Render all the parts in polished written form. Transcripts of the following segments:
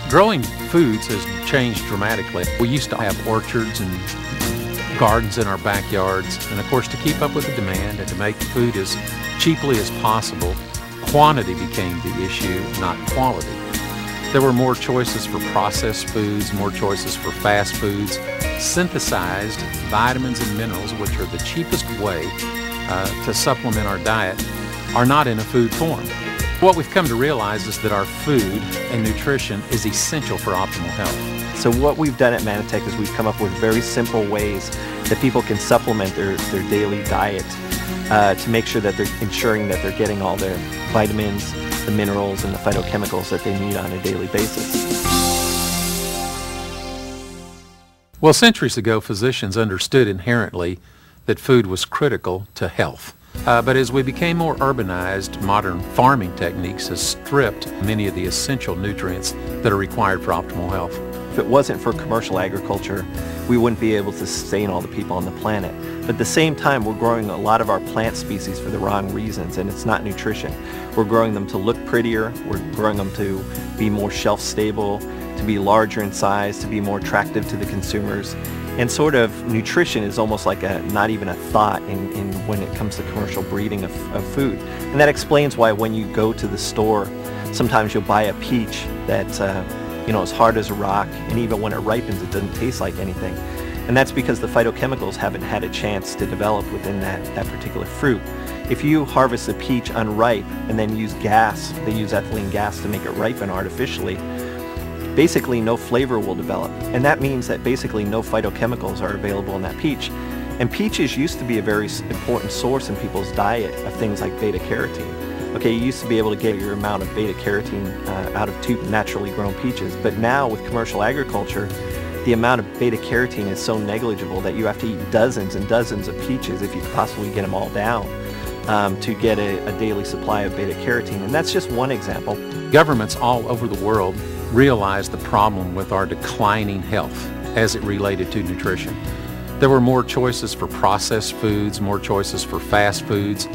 Growing foods has changed dramatically. We used to have orchards and gardens in our backyards, and of course to keep up with the demand and to make food as cheaply as possible, quantity became the issue, not quality. There were more choices for processed foods, more choices for fast foods. Synthesized vitamins and minerals, which are the cheapest way to supplement our diet, are not in a food form. What we've come to realize is that our food and nutrition is essential for optimal health. So what we've done at Manatech is we've come up with very simple ways that people can supplement their daily diet to make sure that they're ensuring that they're getting all their vitamins, the minerals, and the phytochemicals that they need on a daily basis. Well, centuries ago, physicians understood inherently that food was critical to health. But as we became more urbanized, modern farming techniques has stripped many of the essential nutrients that are required for optimal health. If it wasn't for commercial agriculture, we wouldn't be able to sustain all the people on the planet. But at the same time, we're growing a lot of our plant species for the wrong reasons, and it's not nutrition. We're growing them to look prettier, we're growing them to be more shelf stable, to be larger in size, to be more attractive to the consumers. And sort of nutrition is almost like not even a thought in when it comes to commercial breeding of food. And that explains why when you go to the store, sometimes you'll buy a peach that is hard as a rock, and even when it ripens, it doesn't taste like anything. And that's because the phytochemicals haven't had a chance to develop within that particular fruit. If you harvest a peach unripe and then use gas, they use ethylene gas to make it ripen artificially, basically no flavor will develop. And that means that basically no phytochemicals are available in that peach. And peaches used to be a very important source in people's diet of things like beta-carotene. Okay, you used to be able to get your amount of beta-carotene out of 2 naturally grown peaches, but now with commercial agriculture, the amount of beta-carotene is so negligible that you have to eat dozens and dozens of peaches if you could possibly get them all down to get a daily supply of beta-carotene. And that's just one example. Governments all over the world realized the problem with our declining health as it related to nutrition. There were more choices for processed foods, more choices for fast foods,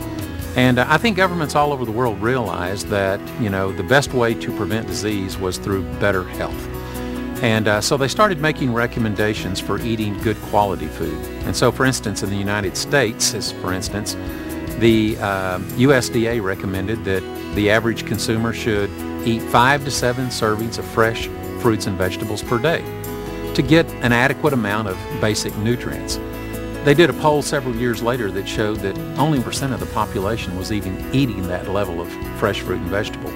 and I think governments all over the world realized that, the best way to prevent disease was through better health. And so they started making recommendations for eating good quality food. And so, for instance, in the United States, the USDA recommended that the average consumer should eat 5 to 7 servings of fresh fruits and vegetables per day to get an adequate amount of basic nutrients. They did a poll several years later that showed that only % of the population was even eating that level of fresh fruit and vegetable.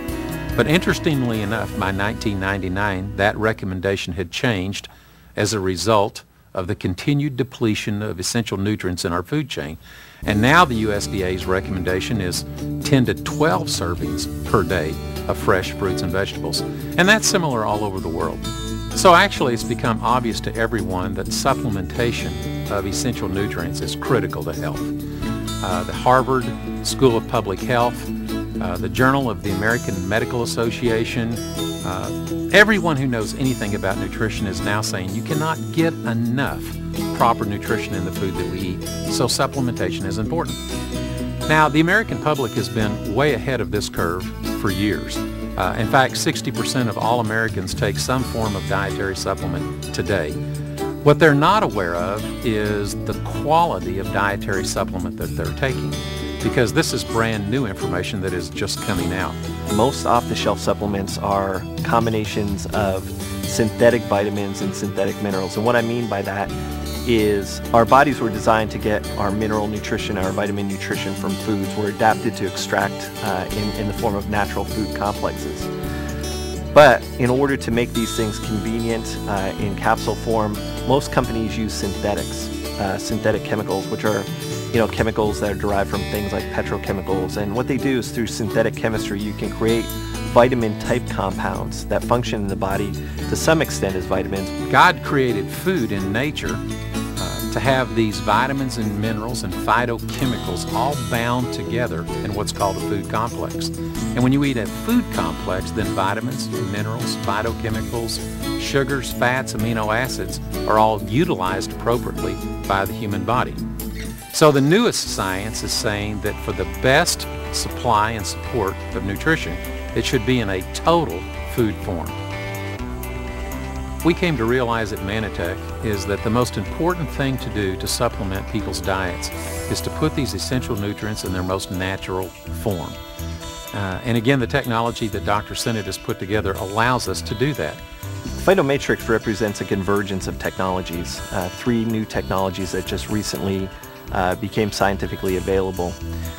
But interestingly enough, by 1999, that recommendation had changed as a result of the continued depletion of essential nutrients in our food chain. And now the USDA's recommendation is 10 to 12 servings per day of fresh fruits and vegetables. And that's similar all over the world. So actually it's become obvious to everyone that supplementation of essential nutrients is critical to health. The Harvard School of Public Health, the Journal of the American Medical Association, everyone who knows anything about nutrition is now saying you cannot get enough proper nutrition in the food that we eat, so supplementation is important. Now, the American public has been way ahead of this curve for years. In fact, 60% of all Americans take some form of dietary supplement today. What they're not aware of is the quality of dietary supplement that they're taking, because this is brand new information that is just coming out. Most off-the-shelf supplements are combinations of synthetic vitamins and synthetic minerals. And what I mean by that is our bodies were designed to get our mineral nutrition, our vitamin nutrition from foods. We're adapted to extract in the form of natural food complexes. But in order to make these things convenient in capsule form, most companies use synthetics, synthetic chemicals, which are chemicals that are derived from things like petrochemicals. And what they do is through synthetic chemistry, you can create vitamin-type compounds that function in the body to some extent as vitamins. God created food in nature to have these vitamins and minerals and phytochemicals all bound together in what's called a food complex. And when you eat a food complex, then vitamins, minerals, phytochemicals, sugars, fats, amino acids are all utilized appropriately by the human body. So the newest science is saying that for the best supply and support of nutrition, it should be in a total food form. we came to realize at Manatech is that the most important thing to do to supplement people's diets is to put these essential nutrients in their most natural form. And again, the technology that Dr. Sennett has put together allows us to do that. Phytomatrix represents a convergence of technologies, 3 new technologies that just recently became scientifically available,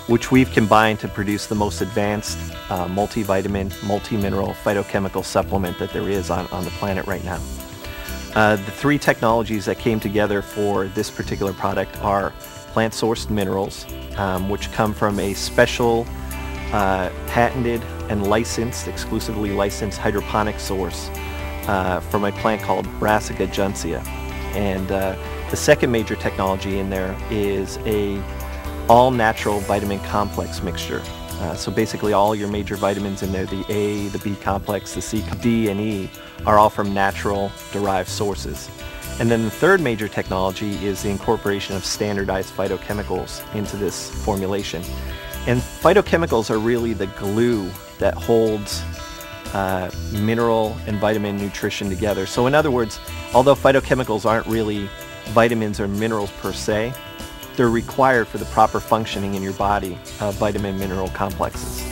which we've combined to produce the most advanced multivitamin, multi-mineral phytochemical supplement that there is on the planet right now. The 3 technologies that came together for this particular product are plant-sourced minerals, which come from a special patented and licensed, exclusively licensed hydroponic source from a plant called Brassica juncea. And the second major technology in there is a all-natural vitamin complex mixture. So basically all your major vitamins in there, the A, the B complex, the C, D, and E, are all from natural derived sources. And then the third major technology is the incorporation of standardized phytochemicals into this formulation. And phytochemicals are really the glue that holds mineral and vitamin nutrition together. So in other words, although phytochemicals aren't really vitamins or minerals per se, they're required for the proper functioning in your body of vitamin mineral complexes.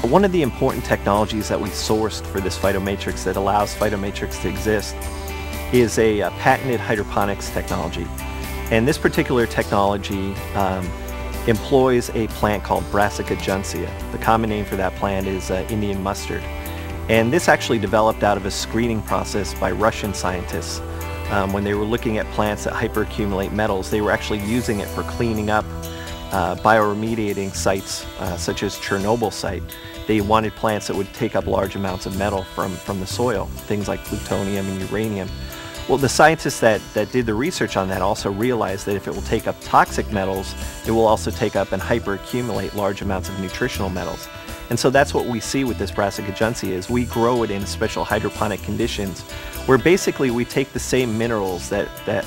One of the important technologies that we sourced for this Phytomatrix that allows Phytomatrix to exist is a patented hydroponics technology. And this particular technology employs a plant called Brassica juncea. The common name for that plant is Indian mustard. And this actually developed out of a screening process by Russian scientists. When they were looking at plants that hyperaccumulate metals, they were actually using it for cleaning up bioremediating sites such as Chernobyl site. They wanted plants that would take up large amounts of metal from the soil, things like plutonium and uranium. Well, the scientists that did the research on that also realized that if it will take up toxic metals, it will also take up and hyperaccumulate large amounts of nutritional metals. And so that's what we see with this Brassica juncea is we grow it in special hydroponic conditions where basically we take the same minerals that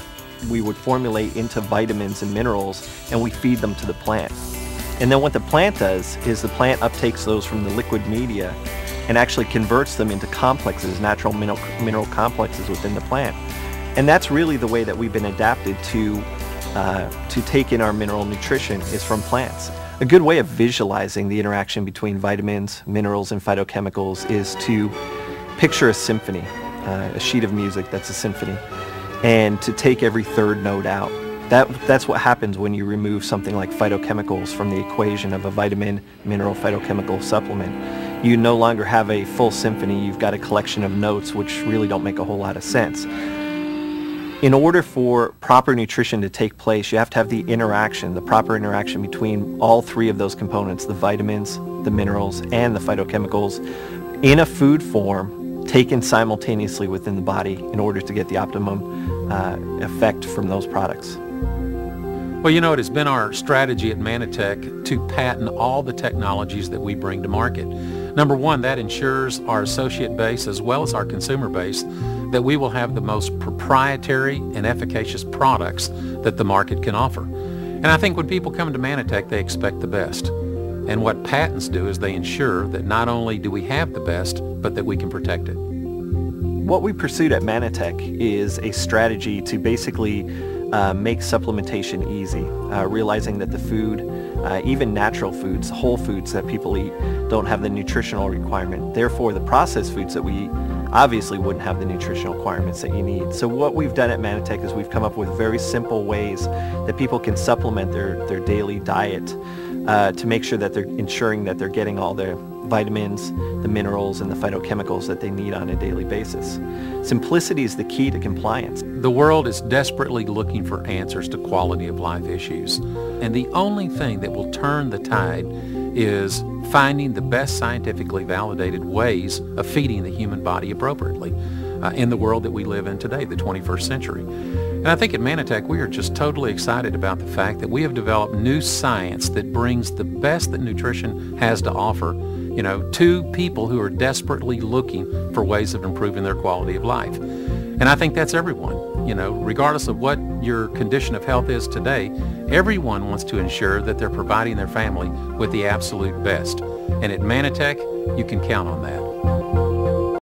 we would formulate into vitamins and minerals and we feed them to the plant. And then what the plant does is the plant uptakes those from the liquid media and actually converts them into complexes, natural mineral complexes within the plant. And that's really the way that we've been adapted to take in our mineral nutrition is from plants. A good way of visualizing the interaction between vitamins, minerals, and phytochemicals is to picture a symphony, a sheet of music that's a symphony, and to take every third note out. That's what happens when you remove something like phytochemicals from the equation of a vitamin, mineral, phytochemical supplement. You no longer have a full symphony, you've got a collection of notes which really don't make a whole lot of sense. In order for proper nutrition to take place, you have to have the interaction, the proper interaction between all 3 of those components, the vitamins, the minerals, and the phytochemicals, in a food form, taken simultaneously within the body in order to get the optimum effect from those products. Well, you know, it has been our strategy at Manatech to patent all the technologies that we bring to market. Number one, that ensures our associate base as well as our consumer base that we will have the most proprietary and efficacious products that the market can offer. And I think when people come to Manatech, they expect the best. And what patents do is they ensure that not only do we have the best, but that we can protect it. What we pursued at Manatech is a strategy to basically make supplementation easy, realizing that the food, even natural foods, whole foods that people eat, don't have the nutritional requirement. Therefore, the processed foods that we eat obviously wouldn't have the nutritional requirements that you need. So what we've done at Manatech is we've come up with very simple ways that people can supplement their daily diet to make sure that they're ensuring that they're getting all their vitamins, the minerals, and the phytochemicals that they need on a daily basis. Simplicity is the key to compliance. The world is desperately looking for answers to quality of life issues. And the only thing that will turn the tide is finding the best scientifically validated ways of feeding the human body appropriately in the world that we live in today, the 21st century. And I think at Manatech we are just totally excited about the fact that we have developed new science that brings the best that nutrition has to offer, you know, to people who are desperately looking for ways of improving their quality of life. And I think that's everyone, you know, regardless of what your condition of health is today, everyone wants to ensure that they're providing their family with the absolute best. And at Manatech, you can count on that.